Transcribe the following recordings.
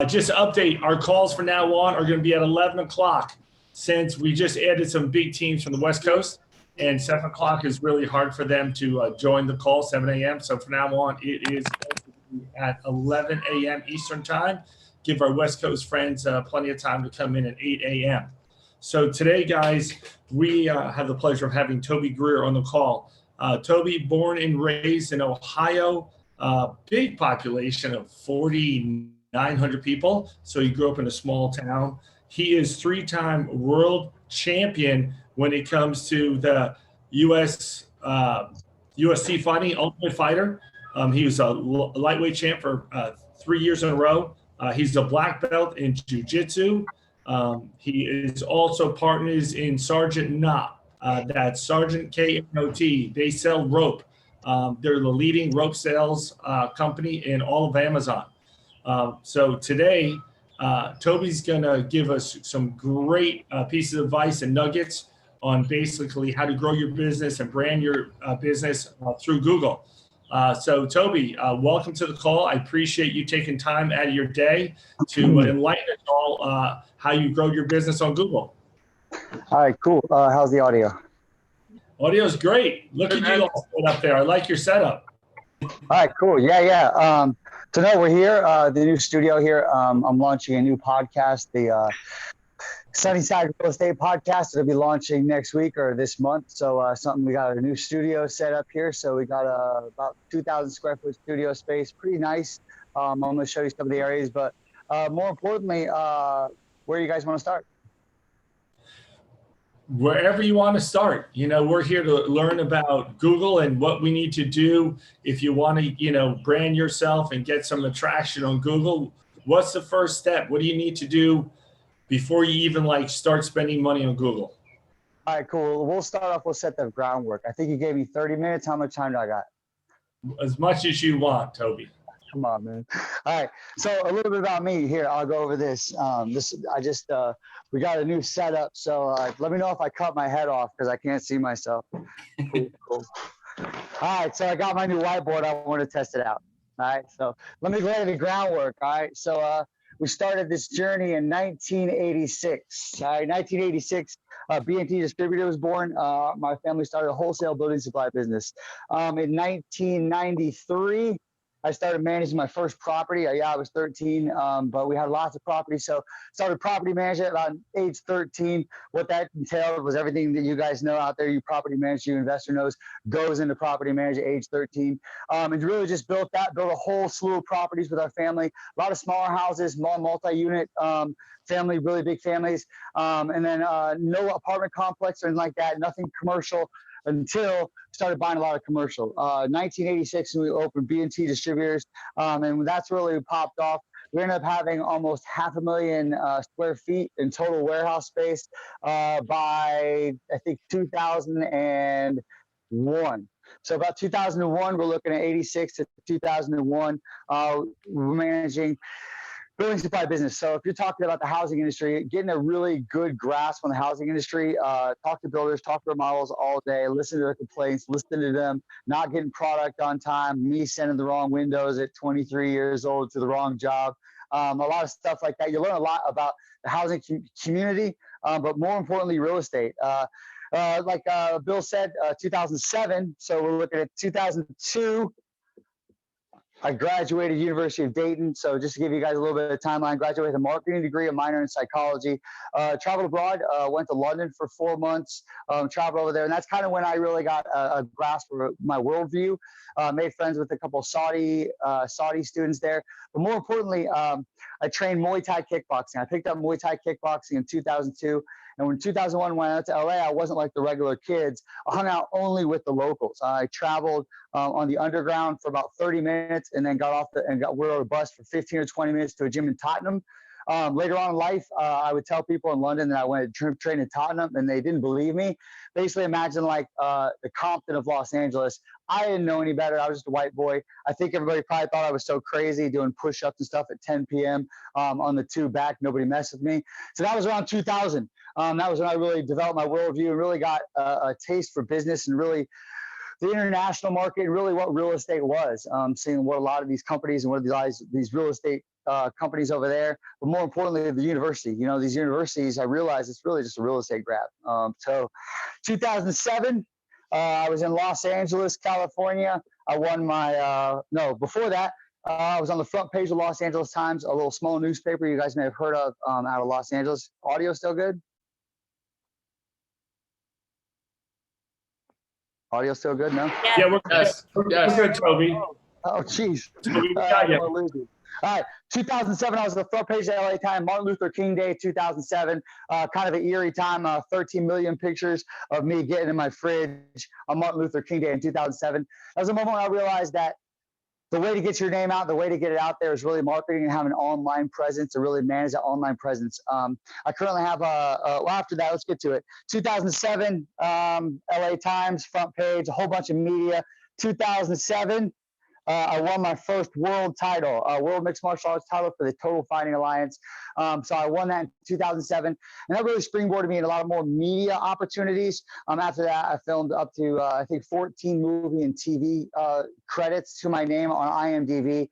Just update, our calls from now on are going to be at 11 o'clock since we just added some big teams from the West Coast, and 7 o'clock is really hard for them to join the call, 7 a.m. So from now on, it is at 11 a.m. Eastern time. Give our West Coast friends plenty of time to come in at 8 a.m. So today, guys, we have the pleasure of having Toby Grear on the call. Toby, born and raised in Ohio, big population of 4,900 people. So he grew up in a small town. He is three-time world champion when it comes to the UFC fighting, Ultimate Fighter. He was a lightweight champ for 3 years in a row. He's a black belt in jiu-jitsu. He is also partners in Sergeant Knot. That's Sergeant K-N-O-T. They sell rope. They're the leading rope sales company in all of Amazon. So today, Toby's going to give us some great pieces of advice and nuggets on basically how to grow your business and brand your business through Google. So Toby, welcome to the call. I appreciate you taking time out of your day to enlighten us all how you grow your business on Google. All right, cool. How's the audio? Audio is great. Look at you all set up there. I like your setup. All right, cool. Yeah. So no, we're here, the new studio here. I'm launching a new podcast, the Sunnyside Real Estate Podcast. It'll be launching next week or this month. So we got a new studio set up here. So we got about 2,000 square foot studio space. Pretty nice. I'm going to show you some of the areas, but more importantly, where you guys want to start? Wherever you want to start. We're here to learn about Google and what we need to do if you want to, brand yourself and get some attraction on Google. What's the first step? What do you need to do before you even start spending money on Google? All right, cool. We'll start off. We'll set the groundwork. I think you gave me 30 minutes. How much time do I got? As much as you want, Toby. Come on, man. All right. So a little bit about me here. I'll go over this. We got a new setup. So let me know if I cut my head off because I can't see myself. Cool. All right. So I got my new whiteboard. I want to test it out. All right. So let me lay the groundwork. All right. So we started this journey in 1986. All right. 1986. B&T Distributor was born. My family started a wholesale building supply business. In 1993. I started managing my first property. I was 13, but we had lots of property. So started property management about age 13. What that entailed was everything that you guys know out there, you property manager, you investor knows, goes into property management age 13. And really just built a whole slew of properties with our family. A lot of smaller houses, multi-unit family, really big families. And then no apartment complex or anything like that, nothing commercial. Until started buying a lot of commercial. 1986, we opened B&T Distributors, and that's really popped off. We ended up having almost 500,000 square feet in total warehouse space by, I think, 2001. So about 2001, we're looking at 86 to 2001. We're managing building supply business. So if you're talking about the housing industry, getting a really good grasp on the housing industry, talk to builders, talk to remodels all day, listen to their complaints, listen to them, not getting product on time, me sending the wrong windows at 23 years old to the wrong job. A lot of stuff like that. You learn a lot about the housing community, but more importantly, real estate. Like Bill said, 2007. So we're looking at 2002. I graduated University of Dayton. So just to give you guys a little bit of timeline, graduated with a marketing degree, a minor in psychology, traveled abroad, went to London for 4 months, traveled over there. And that's kind of when I really got a grasp for my worldview, made friends with a couple of Saudi students there. But more importantly, I trained Muay Thai kickboxing. I picked up Muay Thai kickboxing in 2002. And when 2001, when I went to LA, I wasn't like the regular kids. I hung out only with the locals. I traveled on the underground for about 30 minutes and then got off and rode a bus for 15 or 20 minutes to a gym in Tottenham. Later on in life, I would tell people in London that I went to train in Tottenham, and they didn't believe me. Basically, imagine like the Compton of Los Angeles. I didn't know any better. I was just a white boy. I think everybody probably thought I was so crazy doing push-ups and stuff at 10 p.m. On the tube back. Nobody messed with me. So that was around 2000. That was when I really developed my worldview and really got a taste for business and really the international market and really what real estate was. Seeing what a lot of these companies and what these real estate companies over there, but more importantly, the university. You know, these universities, I realized it's really just a real estate grab. So 2007, I was in Los Angeles, California. I won my, no, before that, I was on the front page of Los Angeles Times, a little small newspaper you guys may have heard of out of Los Angeles. Audio still good? Audio still good? No? Yeah, we're Yes. good. Yes. We're good, Toby. Oh, geez. Toby, we got you. All right, 2007, I was on the front page of LA Times, Martin Luther King Day, 2007. Kind of an eerie time, 13 million pictures of me getting in my fridge on Martin Luther King Day in 2007. That was a moment when I realized that the way to get your name out, the way to get it out there is really marketing and have an online presence to really manage that online presence. I currently have well, after that, let's get to it. 2007, LA Times, front page, a whole bunch of media. 2007, I won my first world title, world mixed martial arts title for the Total Fighting Alliance. So I won that in 2007, and that really springboarded me in a lot of more media opportunities. After that, I filmed up to, I think, 14 movie and TV credits to my name on IMDb.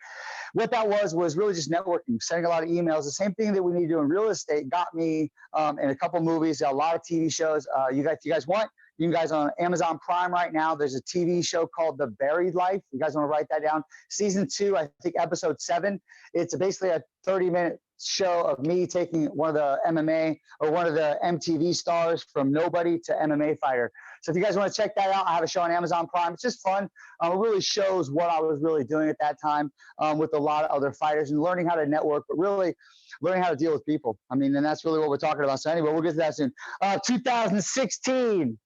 What that was really just networking, sending a lot of emails. The same thing that we need to do in real estate got me in a couple movies, a lot of TV shows. You guys want? You guys on Amazon Prime right now, there's a TV show called The Buried Life. You guys want to write that down? Season 2, I think episode 7. It's basically a 30-minute show of me taking one of the MMA or one of the MTV stars from nobody to MMA fighter. So if you guys want to check that out, I have a show on Amazon Prime. It's just fun. It really shows what I was really doing at that time with a lot of other fighters and learning how to network, but really learning how to deal with people. I mean, and that's really what we're talking about. So anyway, we'll get to that soon. 2016.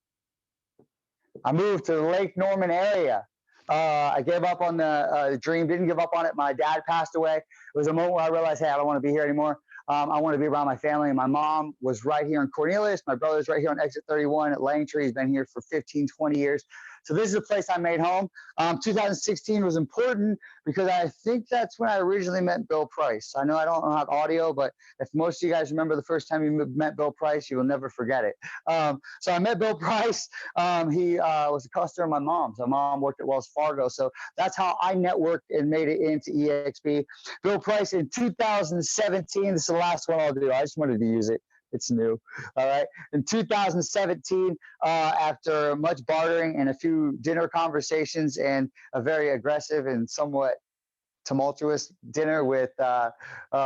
I moved to the Lake Norman area. I gave up on the dream, didn't give up on it. My dad passed away. It was a moment where I realized, hey, I don't want to be here anymore. I want to be around my family. And my mom was right here in Cornelius. My brother's right here on exit 31 at Langtree. He's been here for 15, 20 years. So this is a place I made home. 2016 was important because I think that's when I originally met Bill Price. I know I don't have audio, but if most of you guys remember the first time you met Bill Price, you will never forget it. So I met Bill Price. He was a customer of my mom's. My mom worked at Wells Fargo. So that's how I networked and made it into EXP. Bill Price in 2017, this is the last one I'll do. I just wanted to use it. It's new. All right. In 2017, after much bartering and a few dinner conversations and a very aggressive and somewhat tumultuous dinner with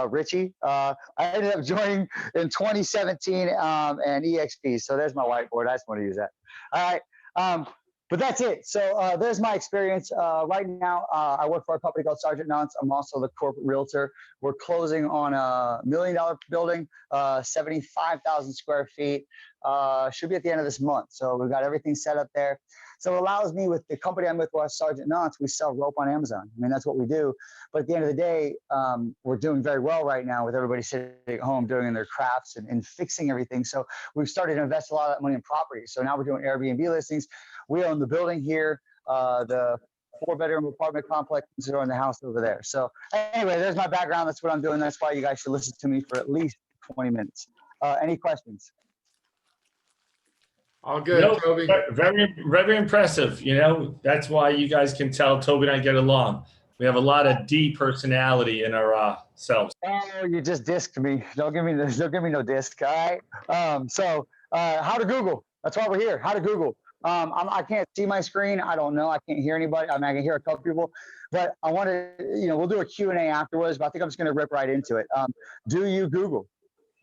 Richie, I ended up joining in 2017 and EXP. So there's my whiteboard. I just want to use that. All right. But that's it. So there's my experience. Right now, I work for a company called Sergeant Nunts. I'm also the corporate realtor. We're closing on a $1 million building, 75,000 square feet. Should be at the end of this month. So we've got everything set up there. So it allows me, with the company I'm with, Sergeant Nunts, we sell rope on Amazon. I mean, that's what we do. But at the end of the day, we're doing very well right now with everybody sitting at home doing their crafts and fixing everything. So we've started to invest a lot of that money in property. So now we're doing Airbnb listings. We own the building here, the 4-bedroom apartment complex in the house over there. So anyway, there's my background. That's what I'm doing. That's why you guys should listen to me for at least 20 minutes. Any questions? All good, No, Toby. very, very impressive. You know, that's why you guys can tell Toby and I get along. We have a lot of D personality in our selves. Oh, you just disked me. Don't give me this. Don't give me no disc. All right. So how to Google. That's why we're here. How to Google. I can't see my screen. I don't know. I can't hear anybody. I mean, I can hear a couple people, but I want to, we'll do a Q&A afterwards, but I think I'm just going to rip right into it. Do you Google?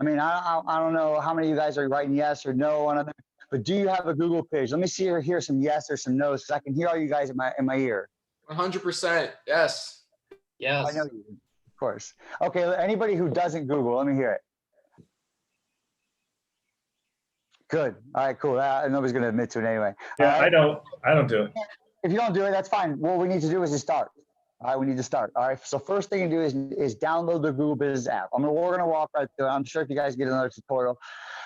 I mean, I don't know how many of you guys are writing yes or no on it, but do you have a Google page? Let me see or hear some yes or some no's, because I can hear all you guys in my ear. 100%. Yes. Yes. I know you, of course. Okay. Anybody who doesn't Google, let me hear it. Good. All right, cool. Nobody's going to admit to it anyway. Yeah, right? I don't do it. If you don't do it, that's fine. What we need to do is just start. All right, we need to start. All right. So first thing you do is download the Google Business app. We're going to walk right through it. I'm sure if you guys get another tutorial,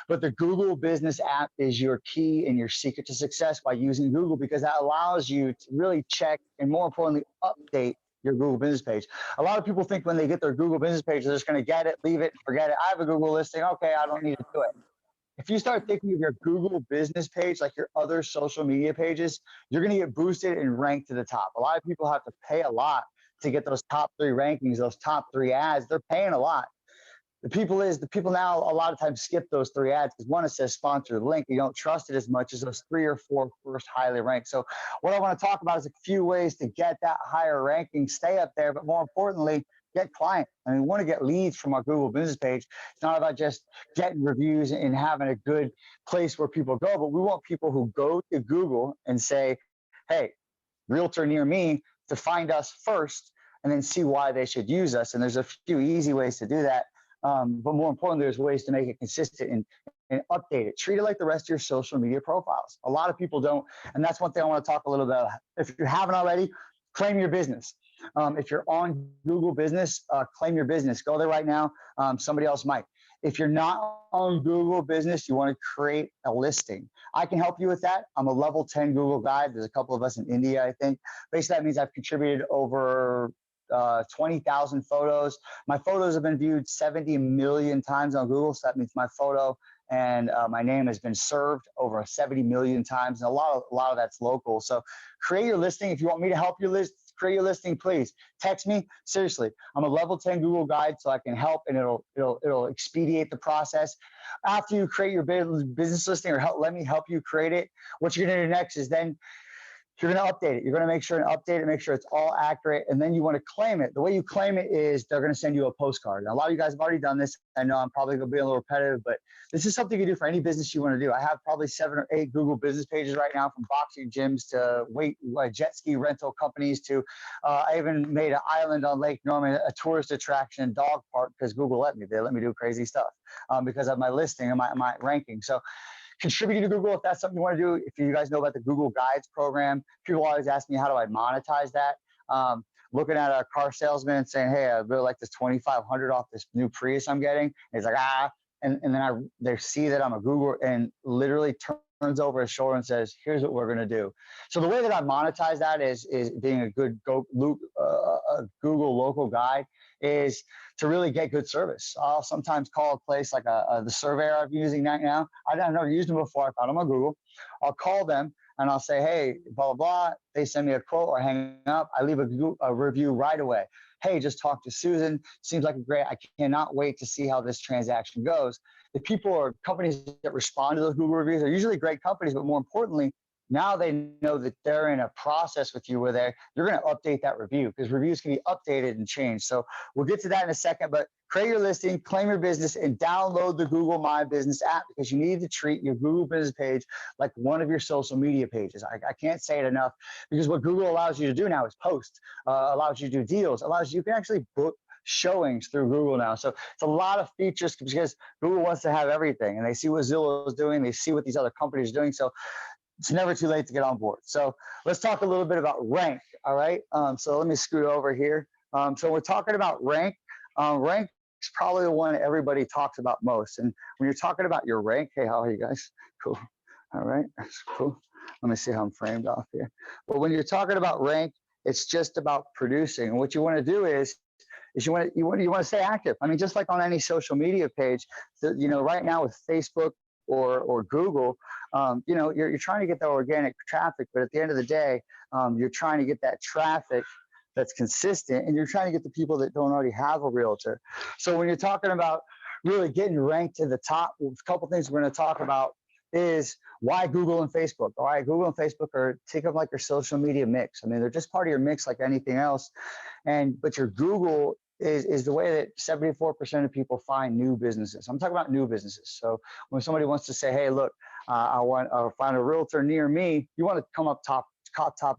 but the Google Business app is your key and your secret to success by using Google, because that allows you to really check and, more importantly, update your Google Business page. A lot of people think when they get their Google Business page, they're just going to get it, leave it, forget it. I have a Google listing. Okay, I don't need to do it. If you start thinking of your Google Business page like your other social media pages, you're going to get boosted and ranked to the top. A lot of people have to pay a lot to get those top 3 rankings, those top 3 ads. They're paying a lot. The people now a lot of times skip those 3 ads because one, it says sponsored link. You don't trust it as much as those 3 or 4 first highly ranked. So what I want to talk about is a few ways to get that higher ranking, stay up there, but more importantly, get clients. I mean, we want to get leads from our Google business page. It's not about just getting reviews and having a good place where people go, but we want people who go to Google and say, hey, realtor near me, to find us first and then see why they should use us. And there's a few easy ways to do that. But more importantly, there's ways to make it consistent and update it. Treat it like the rest of your social media profiles. A lot of people don't. And that's one thing I want to talk a little bit about. If you haven't already, claim your business. If you're on Google Business, claim your business. Go there right now. Somebody else might. If you're not on Google Business, you want to create a listing. I can help you with that. I'm a level 10 Google guide. There's a couple of us in India, I think. Basically, that means I've contributed over 20,000 photos. My photos have been viewed 70 million times on Google. So that means my photo and my name has been served over 70 million times. And a lot of that's local. So create your listing. If you want me to help you create your listing, please text me. Seriously, I'm a level 10 Google guide, so I can help, and it'll expedite the process. After you create your business listing, or let me help you create it, what you're gonna do next is then you're going to update it. You're going to make sure and update it, make sure it's all accurate, and then you want to claim it. The way you claim it is they're going to send you a postcard. Now, a lot of you guys have already done this. I know I'm probably going to be a little repetitive, but this is something you do for any business you want to do. I have probably 7 or 8 Google business pages right now, from boxing gyms to jet ski rental companies to I even made an island on Lake Norman, a tourist attraction, dog park, because Google let me. They let me do crazy stuff because of my listing and my ranking. So contributing to Google, if that's something you want to do. If you guys know about the Google Guides program, people always ask me, how do I monetize that? Looking at a car salesman and saying, hey, I really like this 2,500 off this new Prius I'm getting. And he's like, and then they see that I'm a Google, and literally turns over his shoulder and says, here's what we're going to do. So the way that I monetize that is being a good Google local guide, is to really get good service. I'll sometimes call a place like the surveyor I'm using right now. I've never used them before. I found them on Google. I'll call them and I'll say, hey, blah, blah, blah. They send me a quote or hang up. I leave a review right away. Hey, just talked to Susan. Seems like a great, I cannot wait to see how this transaction goes. The people or companies that respond to those Google reviews are usually great companies, but more importantly, now they know that they're in a process with you where you're going to update that review, because reviews can be updated and changed. So we'll get to that in a second, but create your listing, claim your business, and download the Google My Business app, because you need to treat your Google business page like one of your social media pages. I can't say it enough, because what Google allows you to do now is post, allows you to do deals, you can actually book showings through Google now. So it's a lot of features, because Google wants to have everything, and they see what Zillow is doing, they see what these other companies are doing. So it's never too late to get on board. So let's talk a little bit about rank. All right. So let me scoot over here. So we're talking about rank. Rank is probably the one everybody talks about most. And when you're talking about your rank, hey, how are you guys? Cool. All right. That's cool. Let me see how I'm framed off here. But when you're talking about rank, it's just about producing. And what you want to do is you want to stay active. I mean, just like on any social media page, right now with Facebook or Google, you're trying to get the organic traffic, but at the end of the day, you're trying to get that traffic that's consistent, and you're trying to get the people that don't already have a realtor. So when you're talking about really getting ranked to the top, a couple things we're going to talk about is why Google and Facebook. All right, Google and Facebook take up like your social media mix. I mean, they're just part of your mix like anything else. But your Google is the way that 74% of people find new businesses. I'm talking about new businesses. So when somebody wants to say, hey, look, I want to find a realtor near me, you want to come up top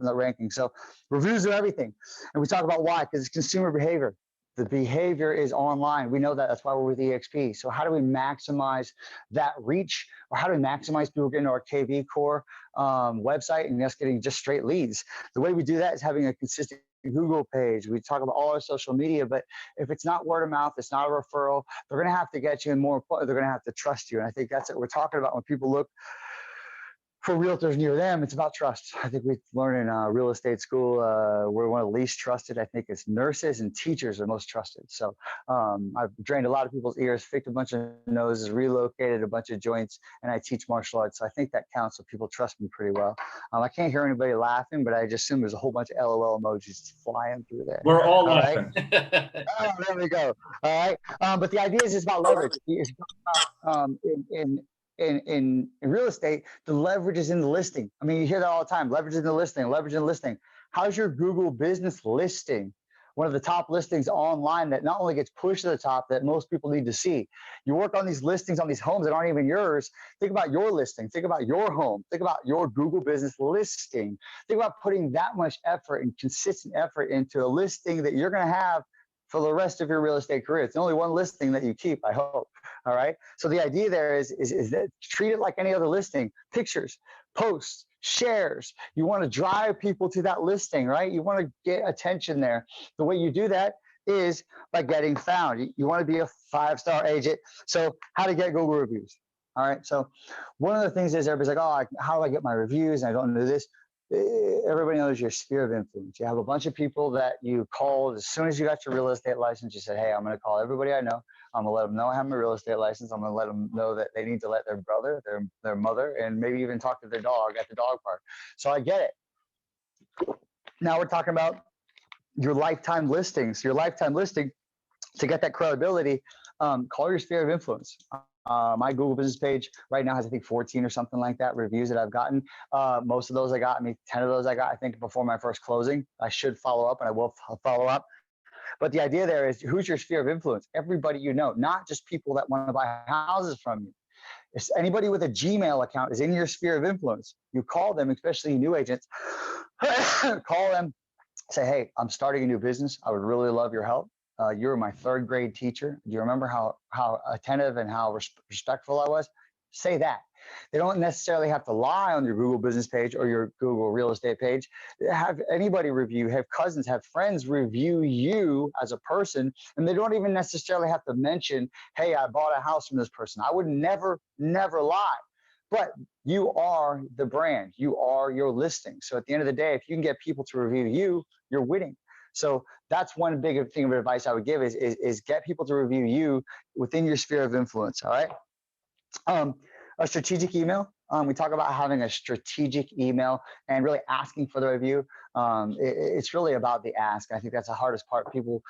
in the ranking. So reviews are everything. And we talk about why, because it's consumer behavior. The behavior is online. We know that. That's why we're with EXP. So how do we maximize that reach? Or how do we maximize people getting to our KV Core website and us getting just straight leads? The way we do that is having a consistent Google page. We talk about all our social media, but if it's not word of mouth, it's not a referral, they're going to have to get you, and more importantly, they're going to have to trust you. And I think that's what we're talking about when people look for realtors near them, it's about trust. I think we learn in real estate school, we're one of the least trusted. I think it's nurses and teachers are most trusted. So I've drained a lot of people's ears, fixed a bunch of noses, relocated a bunch of joints, and I teach martial arts. So I think that counts. So people trust me pretty well. I can't hear anybody laughing, but I just assume there's a whole bunch of LOL emojis flying through there. We're all right? laughing. Oh, there we go. All right. But the idea is it's about leverage. It's about, in real estate, the leverage is in the listing. I mean, you hear that all the time, leverage in the listing, leverage in the listing. How's your Google business listing? One of the top listings online that not only gets pushed to the top that most people need to see. You work on these listings on these homes that aren't even yours. Think about your listing. Think about your home. Think about your Google business listing. Think about putting that much effort and consistent effort into a listing that you're going to have for the rest of your real estate career. It's only one listing that you keep, I hope. All right. So the idea there is that treat it like any other listing, pictures, posts, shares. You want to drive people to that listing, right? You want to get attention there. The way you do that is by getting found. You want to be a 5-star agent. So how to get Google reviews. All right. So one of the things is everybody's like, oh, how do I get my reviews? And I don't know this. Everybody knows your sphere of influence. You have a bunch of people that you called as soon as you got your real estate license. You said, hey, I'm going to call everybody I know. I'm going to let them know I have my real estate license. I'm going to let them know that they need to let their brother, their mother, and maybe even talk to their dog at the dog park. So I get it. Now we're talking about your lifetime listings. Your lifetime listing, to get that credibility, call your sphere of influence. My Google business page right now has, I think, 14 or something like that reviews that I've gotten. Most of those I got, 10 of those I got, I think, before my first closing. I should follow up, and I will follow up. But the idea there is, who's your sphere of influence? Everybody you know, not just people that want to buy houses from you. If anybody with a Gmail account is in your sphere of influence, you call them, especially new agents, call them, say, hey, I'm starting a new business. I would really love your help. You were my 3rd grade teacher. Do you remember how attentive and how respectful I was? Say that. They don't necessarily have to lie on your Google business page or your Google real estate page. Have anybody review, have cousins, have friends review you as a person. And they don't even necessarily have to mention, hey, I bought a house from this person. I would never lie. But you are the brand. You are your listing. So at the end of the day, if you can get people to review you, you're winning. So that's one big thing of advice I would give is get people to review you within your sphere of influence. All right. A strategic email. We talk about having a strategic email and really asking for the review. It's really about the ask. I think that's the hardest part. People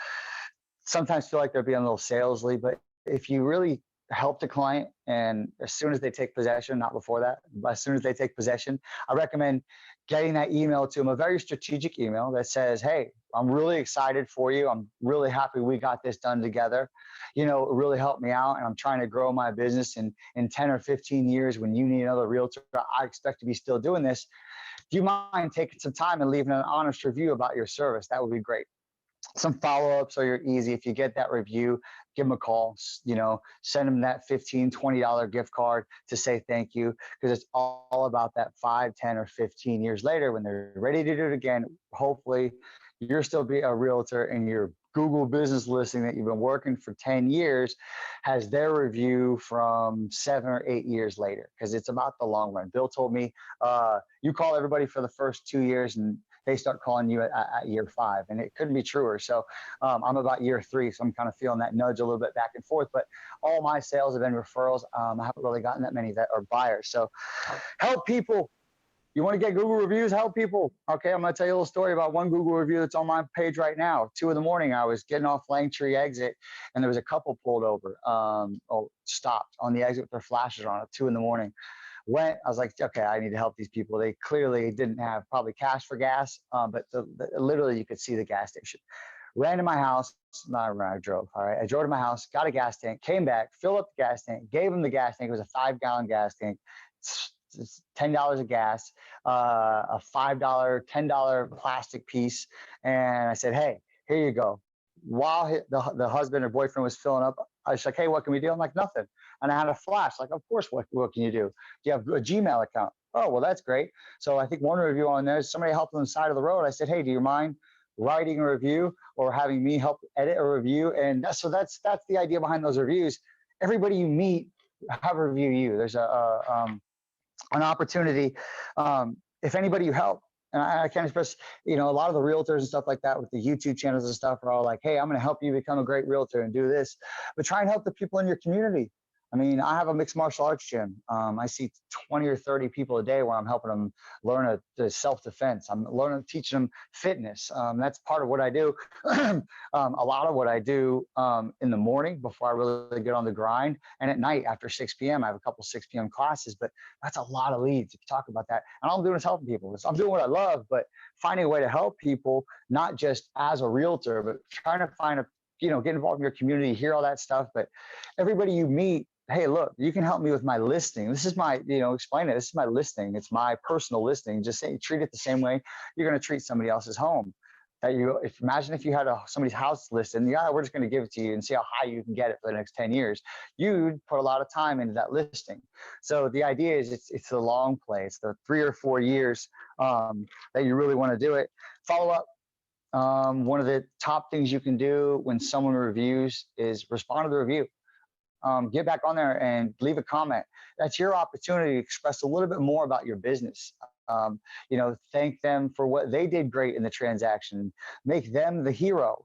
sometimes feel like they're being a little salesy, but if you really help the client, and as soon as they take possession, not before that, but as soon as they take possession, I recommend getting that email to them, a very strategic email that says, hey, I'm really excited for you. I'm really happy we got this done together. You know, it really helped me out, and I'm trying to grow my business. And in 10 or 15 years, when you need another realtor, I expect to be still doing this. Do you mind taking some time and leaving an honest review about your service? That would be great. Some follow-ups are easy. If you get that review, give them a call, send them that $15, $20 gift card to say thank you, because it's all about that 5, 10, or 15 years later when they're ready to do it again. Hopefully you're still be a realtor, and your Google business listing that you've been working for 10 years has their review from 7 or 8 years later, because it's about the long run. Bill told me, you call everybody for the first 2 years and they start calling you at year 5, and it couldn't be truer. So I'm about year 3, so I'm kind of feeling that nudge a little bit back and forth, but all my sales have been referrals. I haven't really gotten that many that are buyers. So help people. You want to get Google reviews? Help people. Okay, I'm going to tell you a little story about one Google review that's on my page right now. 2 in the morning, I was getting off Langtree exit, and there was a couple pulled over, stopped on the exit with their flashes on at 2 in the morning. I was like, okay, I need to help these people. They clearly didn't have probably cash for gas, but literally you could see the gas station. Ran to my house. I drove. All right. I drove to my house, got a gas tank, came back, filled up the gas tank, gave him the gas tank. It was a 5-gallon gas tank. It's $10 of gas, a $5, $10 plastic piece. And I said, hey, here you go. While the husband or boyfriend was filling up, I was like, hey, what can we do? I'm like, nothing. And I had a flash, like, of course, what can you do? Do you have a Gmail account? Oh, well, that's great. So I think one review on there, somebody helped on the side of the road. I said, hey, do you mind writing a review or having me help edit a review? And that's the idea behind those reviews. Everybody you meet, have a review you. There's an opportunity. If anybody you help, and I can't express, a lot of the realtors and stuff like that with the YouTube channels and stuff are all like, hey, I'm going to help you become a great realtor and do this, but try and help the people in your community. I mean, I have a mixed martial arts gym. I see 20 or 30 people a day where I'm helping them learn a self-defense. I'm teaching them fitness. That's part of what I do. A lot of what I do in the morning before I really get on the grind, and at night after 6 p.m. I have a couple 6 p.m. classes, but that's a lot of leads if you talk about that. And all I'm doing is helping people. So I'm doing what I love, but finding a way to help people, not just as a realtor, but trying to find get involved in your community, hear all that stuff. But everybody you meet, hey, look, you can help me with my listing. This is my, explain it. This is my listing. It's my personal listing. Just say, treat it the same way you're going to treat somebody else's home. Imagine if you had somebody's house listed, and we're just going to give it to you and see how high you can get it for the next 10 years. You'd put a lot of time into that listing. So the idea is it's the long play. It's the 3 or 4 years that you really want to do it. Follow up. One of the top things you can do when someone reviews is respond to the review. Get back on there and leave a comment. That's your opportunity to express a little bit more about your business. Thank them for what they did great in the transaction. Make them the hero.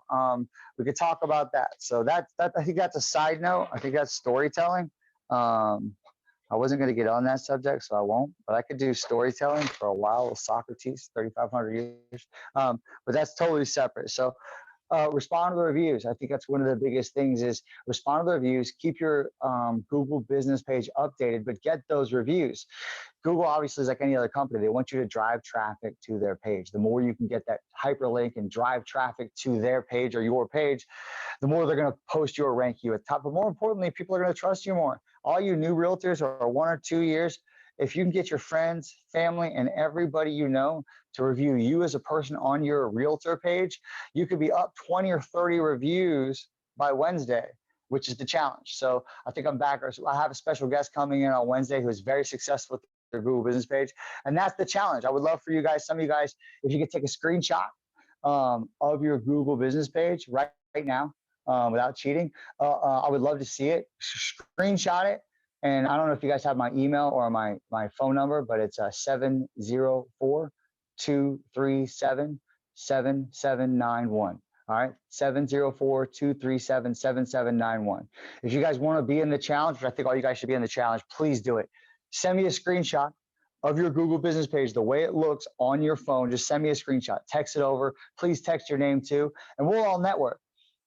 We could talk about that. So that I think that's a side note. I think that's storytelling. I wasn't going to get on that subject, so I won't. But I could do storytelling for a while with Socrates, 3,500 years. But that's totally separate. So respond to the reviews. I think that's one of the biggest things is respond to the reviews. Keep your Google business page updated, but get those reviews. Google obviously is like any other company. They want you to drive traffic to their page. The more you can get that hyperlink and drive traffic to their page or your page, the more they're going to post you or rank you at top. But more importantly, people are going to trust you more. All you new realtors are 1 or 2 years. If you can get your friends, family, and everybody you know to review you as a person on your realtor page, you could be up 20 or 30 reviews by Wednesday, which is the challenge. So I think I'm back. I have a special guest coming in on Wednesday who is very successful with their Google business page. And that's the challenge. I would love for you guys, some of you guys, if you could take a screenshot of your Google business page right now without cheating. I would love to see it. Screenshot it. And I don't know if you guys have my email or my phone number, but it's 704-237-7791. All right, 704-237-7791. If you guys want to be in the challenge, which I think all you guys should be in the challenge, please do it. Send me a screenshot of your Google business page, the way it looks on your phone. Just send me a screenshot, text it over. Please text your name too, and we'll all network.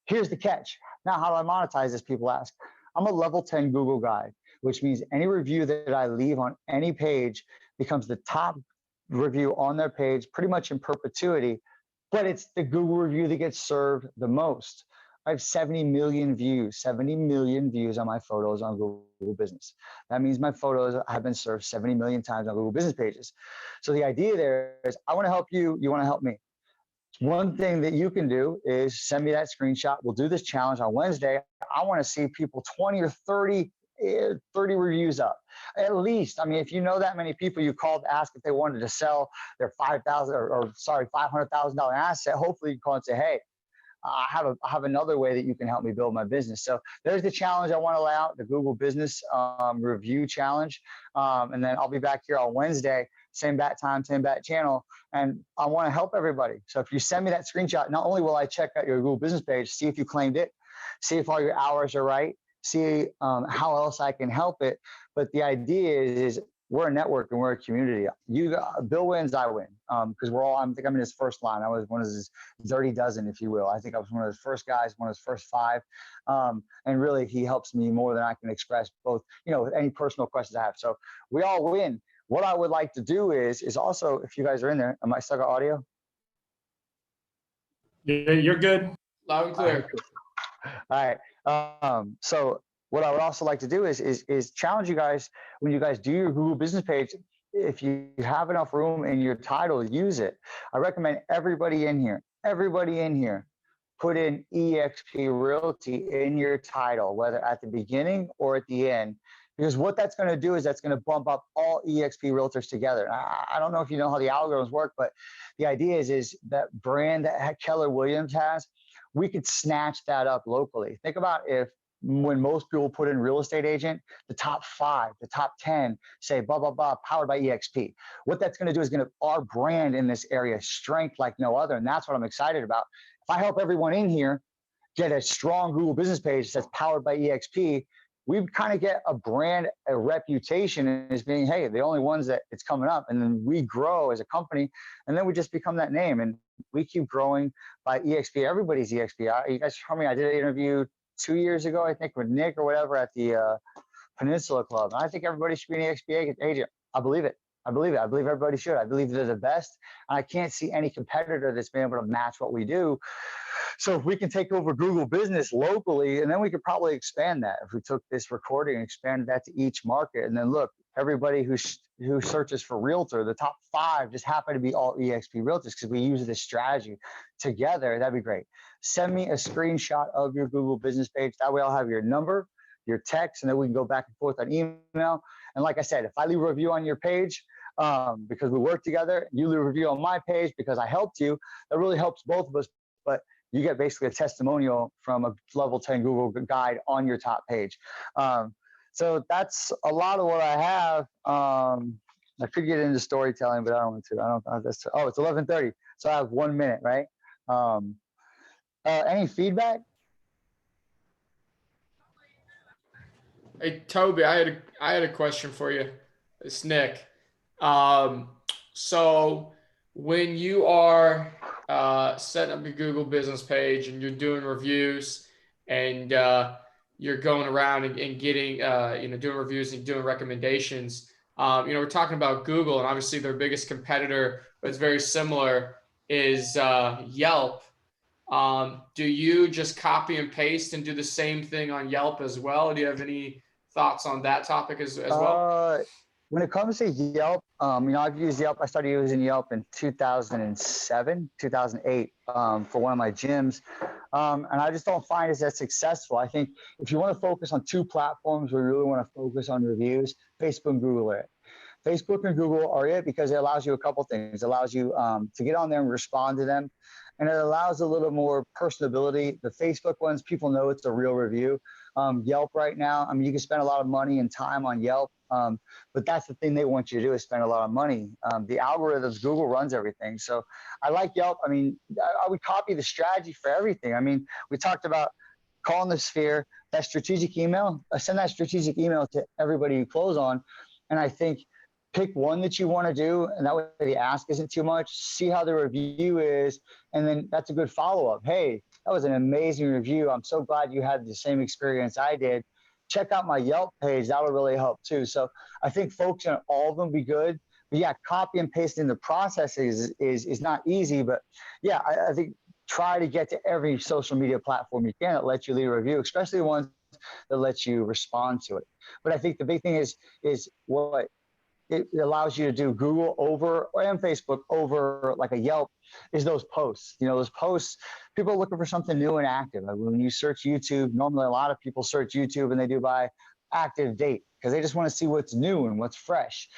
Here's the catch. Now, how do I monetize this? People ask. I'm a level 10 Google guide, which means any review that I leave on any page becomes the top review on their page pretty much in perpetuity, but it's the Google review that gets served the most. I have 70 million views on my photos on Google Business. That means my photos have been served 70 million times on Google Business pages. So the idea there is I want to help you, you want to help me. One thing that you can do is send me that screenshot. We'll do this challenge on Wednesday. I want to see people 20 or 30 reviews up at least. I mean, if you know that many people you called to ask if they wanted to sell their $500,000 asset, hopefully you call and say, hey, I have another way that you can help me build my business. So there's the challenge I want to lay out, the Google Business Review Challenge. And then I'll be back here on Wednesday, same bat time, same bat channel. And I want to help everybody. So if you send me that screenshot, not only will I check out your Google Business page, see if you claimed it, see if all your hours are right, see how else I can help it. But the idea is we're a network and we're a community. Bill wins, I win. Because I think I'm in his first line. I was one of his dirty dozen, if you will. I think I was one of his first guys, one of his first 5. And really, he helps me more than I can express, both, any personal questions I have. So we all win. What I would like to do is also, if you guys are in there, am I still got audio? Yeah, you're good. Loud and clear. All right. So what I would also like to do is challenge you guys when you guys do your Google business page. If you have enough room in your title, use it. I recommend everybody in here put in eXp Realty in your title, whether at the beginning or at the end, because what that's going to do is that's going to bump up all eXp Realtors together. I don't know if you know how the algorithms work, but the idea is that brand that Keller Williams has, we could snatch that up locally. Think about if when most people put in real estate agent, the top 5, the top 10 say blah, blah, blah, powered by EXP. What that's going to do is going to our brand in this area strength like no other. And that's what I'm excited about. If I help everyone in here get a strong Google business page that's powered by EXP, we kind of get a brand, a reputation as being, hey, the only ones that it's coming up. And then we grow as a company, and then we just become that name. And we keep growing by EXP. Everybody's EXP. You guys heard me, I did an interview 2 years ago, I think, with Nick or whatever at the Peninsula Club. And I think everybody should be an EXP agent. I believe it. I believe everybody should. I believe they're the best. I can't see any competitor that's been able to match what we do. So if we can take over Google Business locally, and then we could probably expand that. If we took this recording and expanded that to each market, and then look, everybody who searches for realtor, the top 5 just happen to be all EXP realtors because we use this strategy together. That'd be great. Send me a screenshot of your Google Business page. That way I'll have your number, your text, and then we can go back and forth on email. And like I said, if I leave a review on your page, because we work together, you leave a review on my page because I helped you, that really helps both of us. But you get basically a testimonial from a level 10 Google guide on your top page. So that's a lot of what I have. I could get into storytelling, but I don't want to. I don't. That's, oh, it's 11:30, so I have 1 minute, right? Any feedback? Hey, Toby, I had a question for you. It's Nick. So when you are setting up your Google business page and you're doing reviews and you're going around and getting, doing reviews and doing recommendations, we're talking about Google, and obviously their biggest competitor, but it's very similar, is Yelp. Do you just copy and paste and do the same thing on Yelp as well? Do you have any thoughts on that topic as well? When it comes to Yelp, I've used Yelp. I started using Yelp in 2007, 2008 for one of my gyms. And I just don't find it as successful. I think if you want to focus on 2 platforms where you really want to focus on reviews, Facebook and Google are it. Facebook and Google are it because it allows you a couple things. It allows you to get on there and respond to them. And it allows a little more personability. The Facebook ones, people know it's a real review. Yelp right now, you can spend a lot of money and time on Yelp, but that's the thing they want you to do is spend a lot of money. The algorithms, Google runs everything. So I like Yelp. I would copy the strategy for everything. We talked about calling the sphere, that strategic email, send that strategic email to everybody you close on. And I think pick one that you want to do, and that way the ask isn't too much. See how the review is, and then that's a good follow-up. Hey, that was an amazing review. I'm so glad you had the same experience I did. Check out my Yelp page. That would really help too. So I think focusing on all of them be good. But yeah, copy and pasting the process is not easy. But yeah, I think try to get to every social media platform you can that lets you leave a review, especially the ones that let you respond to it. But I think the big thing is what it allows you to do Google over and Facebook over like a Yelp is those posts. Those posts, people are looking for something new and active. When you search YouTube, normally a lot of people search YouTube and they do by active date because they just want to see what's new and what's fresh.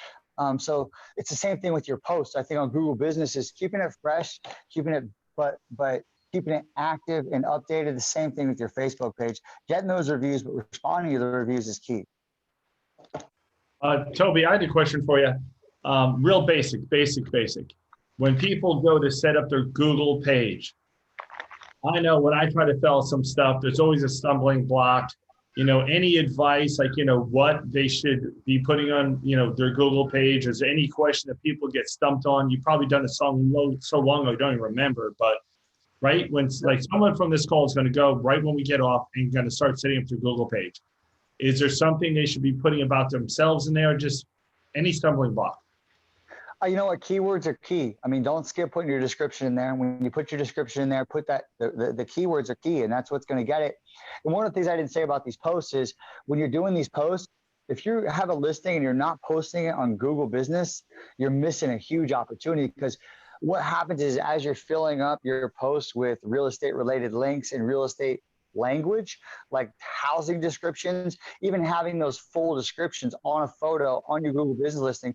So it's the same thing with your posts. I think on Google Business is keeping it fresh, keeping it, but keeping it active and updated. The same thing with your Facebook page. Getting those reviews, but responding to the reviews is key. Toby, I had a question for you. Real basic. When people go to set up their Google page, I know when I try to fill some stuff, there's always a stumbling block. Any advice, like, what they should be putting on, their Google page? Is there any question that people get stumped on? You've probably done it so long ago, you don't even remember. But right when, like, someone from this call is going to go right when we get off and going to start setting up their Google page, is there something they should be putting about themselves in there, or just any stumbling block? You know what? Keywords are key. Don't skip putting your description in there. And when you put your description in there, put that the keywords are key, and that's what's going to get it. And one of the things I didn't say about these posts is when you're doing these posts, if you have a listing and you're not posting it on Google Business, you're missing a huge opportunity, because what happens is as you're filling up your posts with real estate related links and real estate language, like housing descriptions, even having those full descriptions on a photo on your Google Business listing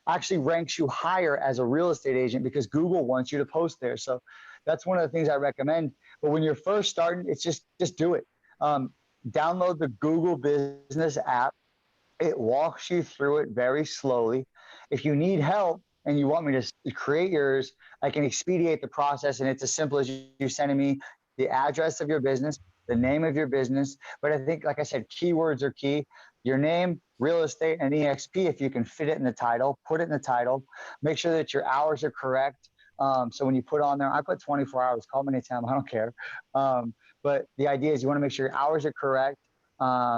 actually ranks you higher as a real estate agent because Google wants you to post there. So that's one of the things I recommend. But when you're first starting, it's just do it. download the Google Business app. It walks you through it very slowly. If you need help and you want me to create yours, I can expedite the process. And it's as simple as you sending me the address of your business, the name of your business. But I think, like I said, keywords are key. Your name, real estate, and EXP, if you can fit it in the title, put it in the title. Make sure that your hours are correct. So when you put on there, I put 24 hours, call me anytime, I don't care. But the idea is you want to make sure your hours are correct.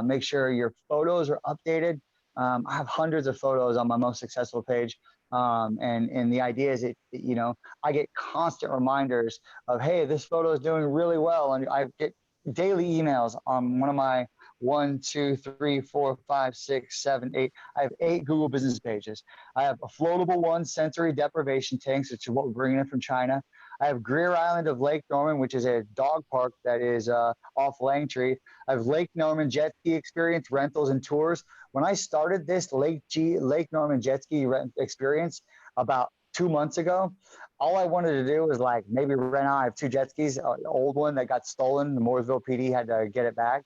Make sure your photos are updated. I have hundreds of photos on my most successful page. And the idea is, I get constant reminders of, hey, this photo is doing really well. And I get daily emails on one of my 1, 2, 3, 4, 5, 6, 7, 8. I have 8 Google business pages. I have a floatable one, sensory deprivation tanks, which is what we're bringing in from China. I have Greer Island of Lake Norman, which is a dog park that is off Langtree. I have Lake Norman jet ski experience, rentals and tours. When I started this Lake Norman jet ski experience about 2 months ago, all I wanted to do was like maybe rent out. I have 2 jet skis, an old one that got stolen. The Mooresville PD had to get it back.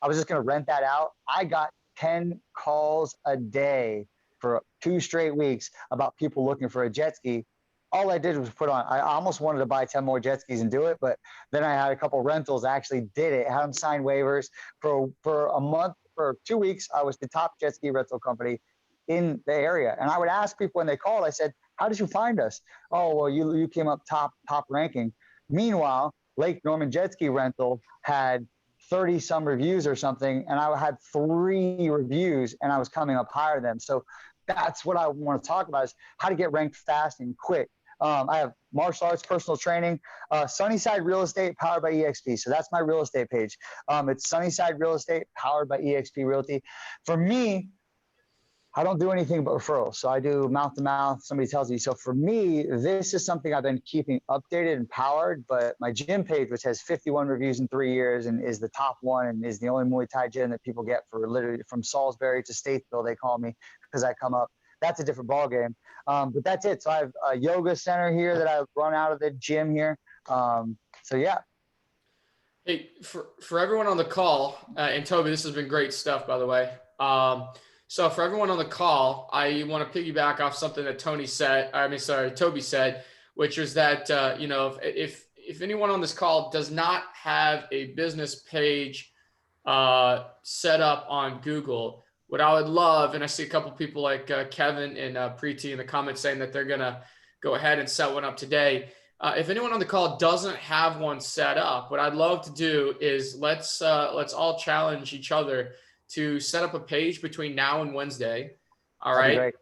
I was just going to rent that out. I got 10 calls a day for 2 straight weeks about people looking for a jet ski. All I did was put on, I almost wanted to buy 10 more jet skis and do it, but then I had a couple rentals. I actually did it, had them sign waivers for a month, for 2 weeks. I was the top jet ski rental company in the area. And I would ask people when they called, I said, how did you find us? Oh, well, you came up top ranking. Meanwhile, Lake Norman Jet Ski Rental had 30 some reviews or something, and I had 3 reviews, and I was coming up higher than them. So that's what I want to talk about, is how to get ranked fast and quick. I have martial arts, personal training, Sunnyside Real Estate powered by EXP. So that's my real estate page. It's Sunnyside Real Estate powered by EXP Realty. For me, I don't do anything but referrals. So I do mouth to mouth. Somebody tells me. So for me, this is something I've been keeping updated and powered. But my gym page, which has 51 reviews in 3 years and is the top one and is the only Muay Thai gym that people get for literally from Salisbury to Statesville, they call me because I come up. That's a different ballgame. But that's it. So I have a yoga center here that I run out of the gym here. So yeah. Hey, for everyone on the call, and Toby, this has been great stuff, by the way. So for everyone on the call, I want to piggyback off something that Toby said, which is that, if anyone on this call does not have a business page set up on Google, what I would love, and I see a couple people like Kevin and Preeti in the comments saying that they're going to go ahead and set one up today. If anyone on the call doesn't have one set up, what I'd love to do is let's all challenge each other to set up a page between now and Wednesday. All right.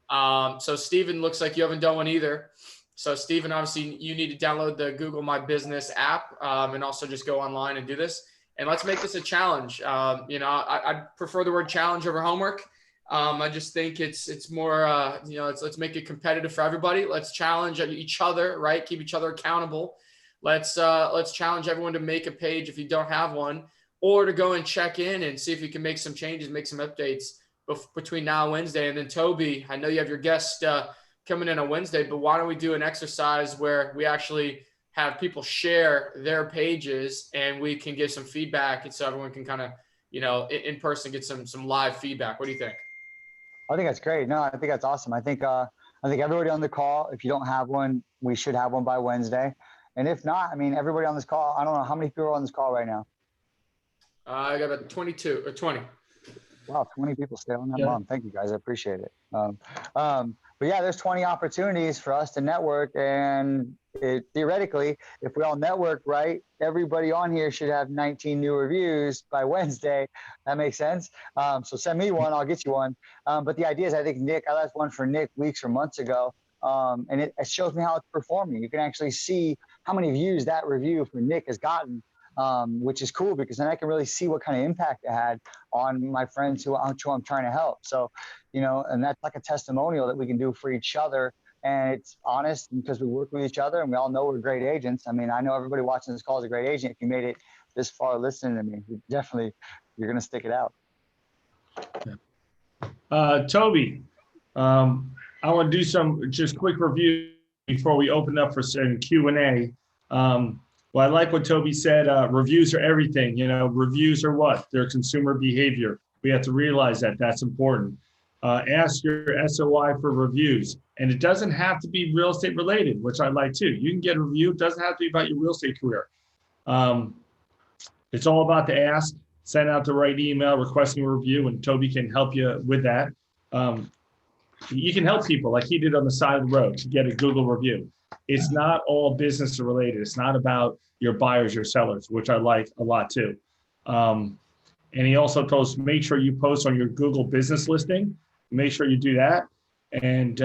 So Steven, looks like you haven't done one either. So Steven, obviously you need to download the Google My Business app and also just go online and do this. And let's make this a challenge. I prefer the word challenge over homework. I just think it's more, let's make it competitive for everybody. Let's challenge each other, right? Keep each other accountable. Let's challenge everyone to make a page if you don't have one, or to go and check in and see if you can make some changes, make some updates between now and Wednesday. And then Toby, I know you have your guest coming in on Wednesday, but why don't we do an exercise where we actually have people share their pages and we can give some feedback, and so everyone can kind of, in person get some live feedback. What do you think? I think that's great. No, I think that's awesome. I think everybody on the call, if you don't have one, we should have one by Wednesday. And if not, I mean, everybody on this call, I don't know how many people are on this call right now. I got about 22 or 20. Wow, 20 people stay on that long. Thank you guys. I appreciate it. But yeah, there's 20 opportunities for us to network. And theoretically, if we all network right, everybody on here should have 19 new reviews by Wednesday. That makes sense. So send me one, I'll get you one. But the idea is, I think I left one for Nick weeks or months ago. And it shows me how it's performing. You can actually see how many views that review for Nick has gotten. Which is cool, because then I can really see what kind of impact it had on my friends who I'm trying to help. So, and that's like a testimonial that we can do for each other. And it's honest because we work with each other and we all know we're great agents. I mean, I know everybody watching this call is a great agent. If you made it this far listening to me, you're going to stick it out. Toby, I want to do some just quick review before we open up for some Q&A. Well, I like what Toby said. Reviews are everything. You know, reviews are what? They're consumer behavior. We have to realize that that's important. Ask your SOI for reviews. And it doesn't have to be real estate related, which I like too. You can get a review. It doesn't have to be about your real estate career. Um, it's all about the ask. Send out the right email requesting a review, and Toby can help you with that. Um, you can help people like he did on the side of the road to get a Google review. It's not all business related. It's not about your buyers, your sellers, which I like a lot too. And he also told us, make sure you post on your Google business listing. Make sure you do that. And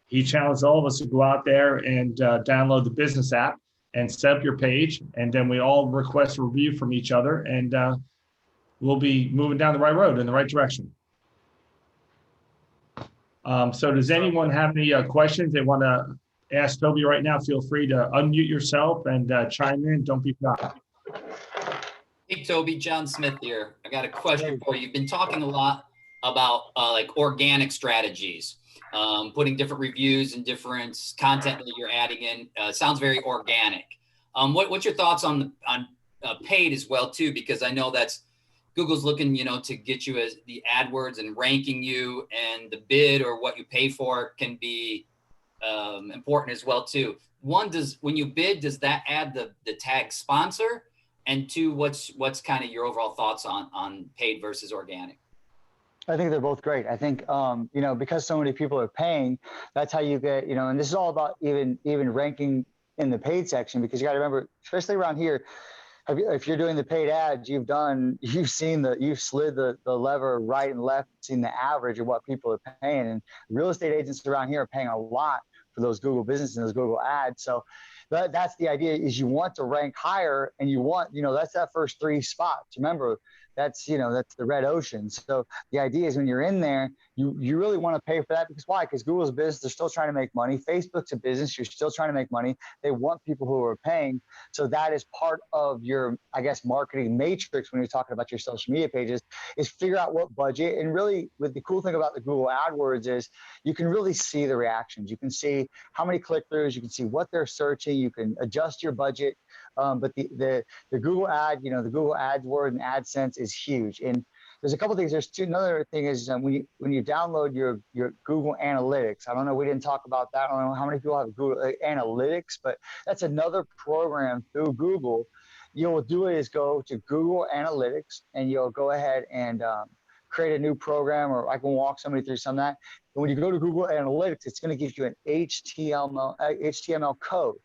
he challenged all of us to go out there and download the business app and set up your page. And then we all request a review from each other, and we'll be moving down the right road in the right direction. So does anyone have any questions they want to ask Toby right now? Feel free to unmute yourself and chime in. Don't be shy. Hey, Toby, John Smith here. I got a question for you. You've been talking a lot about like organic strategies, putting different reviews and different content that you're adding in. Sounds very organic. What's your thoughts on paid as well too? Because I know that's Google's looking, you know, to get you as the AdWords and ranking you, and the bid or what you pay for can be important as well too. One, when you bid, does that add the tag sponsor? And two, what's kind of your overall thoughts on paid versus organic? I think they're both great. I think, you know, because so many people are paying, that's how you get, you know, and this is all about even ranking in the paid section, because you got to remember, especially around here, if you're doing the paid ads, you've slid the lever right and left, seen the average of what people are paying. And real estate agents around here are paying a lot for those Google business and those Google ads. So that's the idea, is you want to rank higher, and you want, you know, that's that first 3 spots. Remember, that's, you know, that's the red ocean. So the idea is when you're in there, you really want to pay for that. Because why? Because Google's a business, they're still trying to make money. Facebook's a business, you're still trying to make money. They want people who are paying. So that is part of your, I guess, marketing matrix when you're talking about your social media pages, is figure out what budget. And really, with the cool thing about the Google AdWords is you can really see the reactions. You can see how many click-throughs, you can see what they're searching, you can adjust your budget. But the Google ad, you know, the Google AdWords and AdSense is huge. And there's a couple things. Another thing is when you download your Google Analytics. I don't know, we didn't talk about that. I don't know how many people have Google Analytics, but that's another program through Google. You'll do is go to Google Analytics, and you'll go ahead and create a new program, or I can walk somebody through some of that. And when you go to Google Analytics, it's going to give you an HTML code.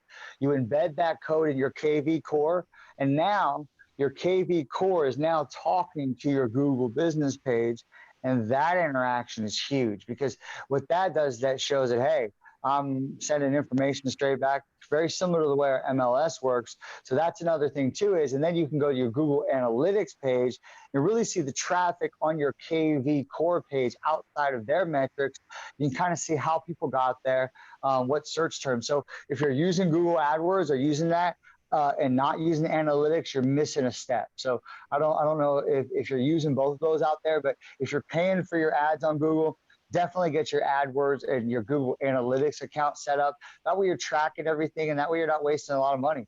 You embed that code in your KV core, and now your KV core is now talking to your Google business page. And that interaction is huge, because what that does, that shows that, hey, I'm sending information straight back, very similar to the way our MLS works. So that's another thing too is, and then you can go to your Google Analytics page and really see the traffic on your KV core page outside of their metrics. You can kind of see how people got there, what search terms. So if you're using Google AdWords or using that, and not using analytics, you're missing a step. So I don't know if you're using both of those out there, but if you're paying for your ads on Google, definitely get your AdWords and your Google Analytics account set up. That way you're tracking everything, and that way you're not wasting a lot of money.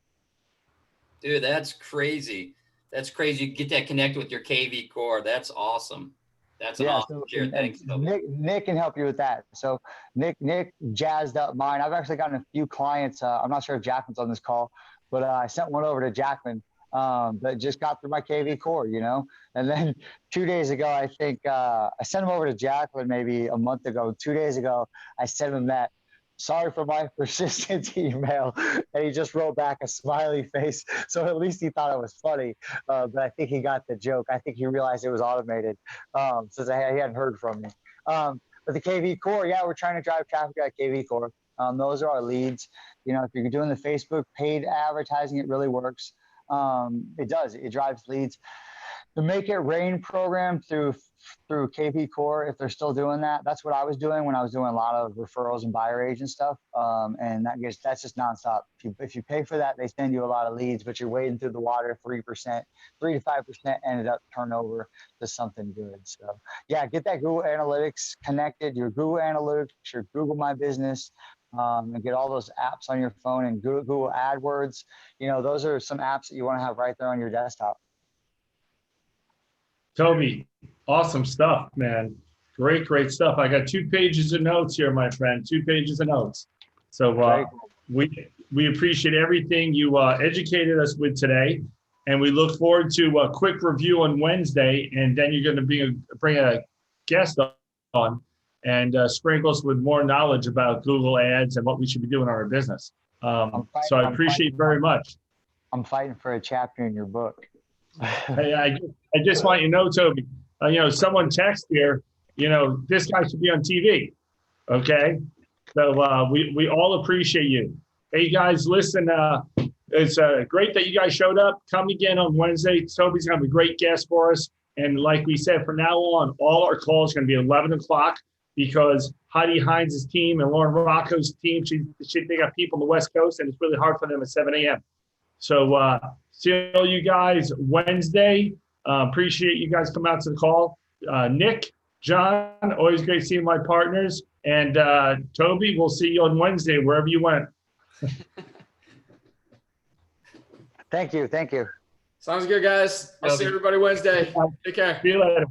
Dude, that's crazy. That's crazy. You get that connected with your KV core. That's awesome. That's an awesome share. Thanks, Nick can help you with that. So Nick jazzed up mine. I've actually gotten a few clients. I'm not sure if Jackman's on this call, but I sent one over to Jackman that just got through my KV core, you know. And then 2 days ago, I think I sent him over to Jackman maybe a month ago. 2 days ago, I sent him that. Sorry for my persistent email. And he just wrote back a smiley face. So at least he thought it was funny. But I think he got the joke. I think he realized it was automated since he hadn't heard from me. But the KV core, yeah, we're trying to drive traffic at KV core. Those are our leads. You know, if you're doing the Facebook paid advertising, it really works. It does. It drives leads. The Make It Rain program through KP Core, if they're still doing that, that's what I was doing when I was doing a lot of referrals and buyer agent stuff. And that's just nonstop. If you pay for that, they send you a lot of leads, but you're wading through the water. 3 to 5% ended up turnover to something good. So yeah, get that Google Analytics connected. Your Google Analytics, your Google My Business. and get all those apps on your phone and Google AdWords. You know, those are some apps that you want to have right there on your desktop. Toby, awesome stuff, man. Great stuff. I got 2 pages of notes here, my friend. 2 pages of notes. So we appreciate everything you educated us with today, and we look forward to a quick review on Wednesday, and then you're going to bring a guest on and sprinkle us with more knowledge about Google Ads and what we should be doing in our business. So I appreciate very much. I'm fighting for a chapter in your book. Hey, I just want you to know, Toby, you know, someone texted here, you know, this guy should be on TV. Okay. So we all appreciate you. Hey guys, listen, it's great that you guys showed up. Come again on Wednesday. Toby's gonna have a great guest for us. And like we said, from now on, all our calls are gonna be 11 o'clock because Heidi Hines' team and Lauren Rocco's team, they got people on the West Coast and it's really hard for them at 7 a.m. So see all you guys Wednesday. Appreciate you guys coming out to the call. Nick, John, always great seeing my partners. And Toby, we'll see you on Wednesday, wherever you went. Thank you. Sounds good, guys. I'll see everybody Wednesday. Take care. See you later.